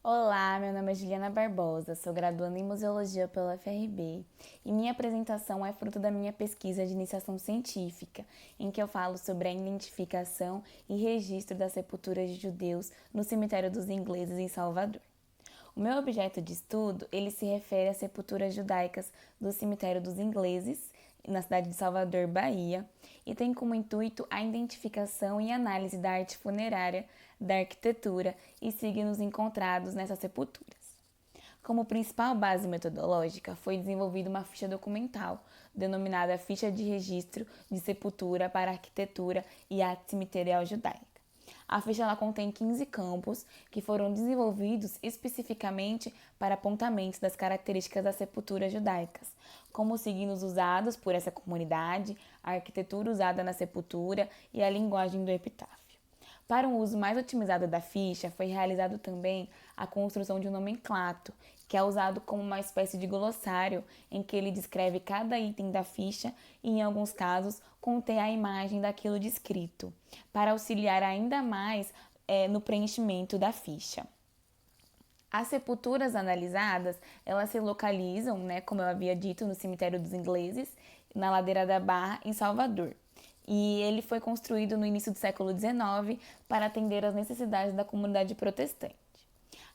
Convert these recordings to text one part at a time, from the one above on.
Olá, meu nome é Juliana Barbosa, sou graduanda em Museologia pela UFRB e minha apresentação é fruto da minha pesquisa de iniciação científica, em que eu falo sobre a identificação e registro das sepulturas de judeus no Cemitério dos Ingleses em Salvador. O meu objeto de estudo, ele se refere às sepulturas judaicas do Cemitério dos Ingleses, na cidade de Salvador, Bahia, e tem como intuito a identificação e análise da arte funerária, da arquitetura e signos encontrados nessas sepulturas. Como principal base metodológica, foi desenvolvida uma ficha documental, denominada Ficha de Registro de Sepultura para Arquitetura e Arte Cemiterial Judaica. A ficha ela contém 15 campos que foram desenvolvidos especificamente para apontamentos das características das sepulturas judaicas, como os signos usados por essa comunidade, a arquitetura usada na sepultura e a linguagem do epitáfio. Para um uso mais otimizado da ficha, foi realizado também a construção de um nomenclato, que é usado como uma espécie de glossário em que ele descreve cada item da ficha e, em alguns casos, contém a imagem daquilo descrito, para auxiliar ainda mais no preenchimento da ficha. As sepulturas analisadas, elas se localizam, como eu havia dito, no Cemitério dos Ingleses, na Ladeira da Barra, em Salvador. E ele foi construído no início do século XIX para atender às necessidades da comunidade protestante.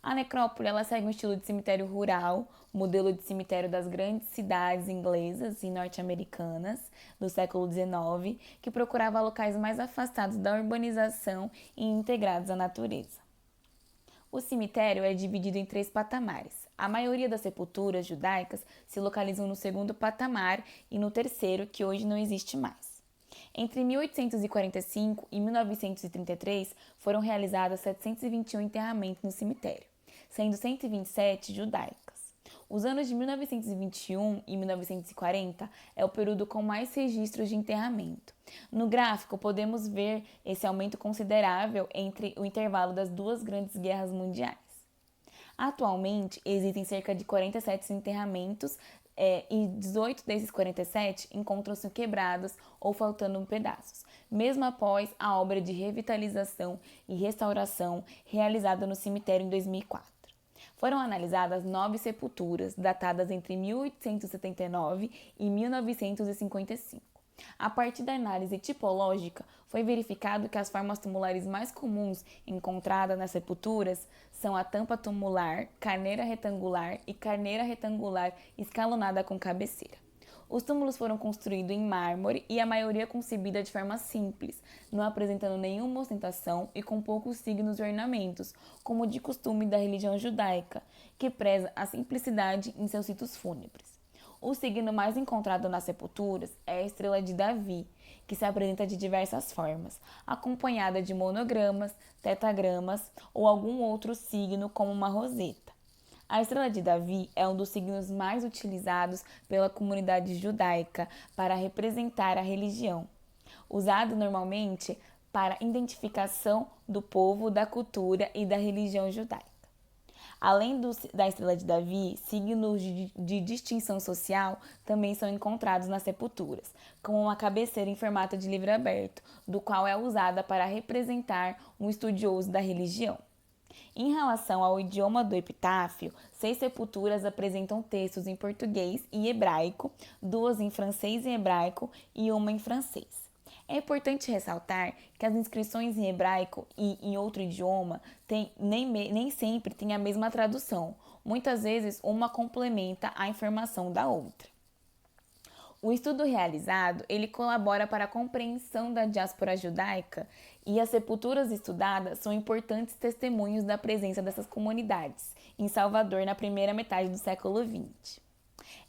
A necrópole ela segue um estilo de cemitério rural, modelo de cemitério das grandes cidades inglesas e norte-americanas do século XIX, que procurava locais mais afastados da urbanização e integrados à natureza. O cemitério é dividido em 3 patamares. A maioria das sepulturas judaicas se localizam no segundo patamar e no terceiro, que hoje não existe mais. Entre 1845 e 1933, foram realizados 721 enterramentos no cemitério, sendo 127 judaicas. Os anos de 1921 e 1940 é o período com mais registros de enterramento. No gráfico, podemos ver esse aumento considerável entre o intervalo das duas grandes guerras mundiais. Atualmente, existem cerca de 47 enterramentos e 18 desses 47 encontram-se quebrados ou faltando pedaços, mesmo após a obra de revitalização e restauração realizada no cemitério em 2004. Foram analisadas 9 sepulturas, datadas entre 1879 e 1955. A partir da análise tipológica, foi verificado que as formas tumulares mais comuns encontradas nas sepulturas são a tampa tumular, carneira retangular e carneira retangular escalonada com cabeceira. Os túmulos foram construídos em mármore e a maioria concebida de forma simples, não apresentando nenhuma ostentação e com poucos signos e ornamentos, como de costume da religião judaica, que preza a simplicidade em seus ritos fúnebres. O signo mais encontrado nas sepulturas é a estrela de Davi, que se apresenta de diversas formas, acompanhada de monogramas, tetagramas ou algum outro signo como uma roseta. A estrela de Davi é um dos signos mais utilizados pela comunidade judaica para representar a religião, usado normalmente para identificação do povo, da cultura e da religião judaica. Além da estrela de Davi, signos de distinção social também são encontrados nas sepulturas, como uma cabeceira em formato de livro aberto, do qual é usada para representar um estudioso da religião. Em relação ao idioma do epitáfio, 6 sepulturas apresentam textos em português e hebraico, 2 em francês e hebraico e uma em francês. É importante ressaltar que as inscrições em hebraico e em outro idioma nem sempre têm a mesma tradução. Muitas vezes, uma complementa a informação da outra. O estudo realizado, ele colabora para a compreensão da diáspora judaica e as sepulturas estudadas são importantes testemunhos da presença dessas comunidades em Salvador na primeira metade do século XX.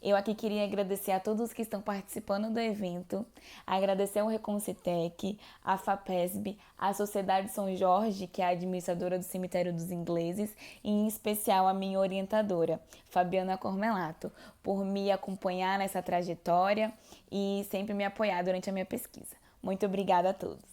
Eu aqui queria agradecer a todos que estão participando do evento, agradecer ao Reconcitec, a FAPESB, a Sociedade São Jorge, que é a administradora do Cemitério dos Ingleses, e em especial a minha orientadora, Fabiana Cormelato, por me acompanhar nessa trajetória e sempre me apoiar durante a minha pesquisa. Muito obrigada a todos.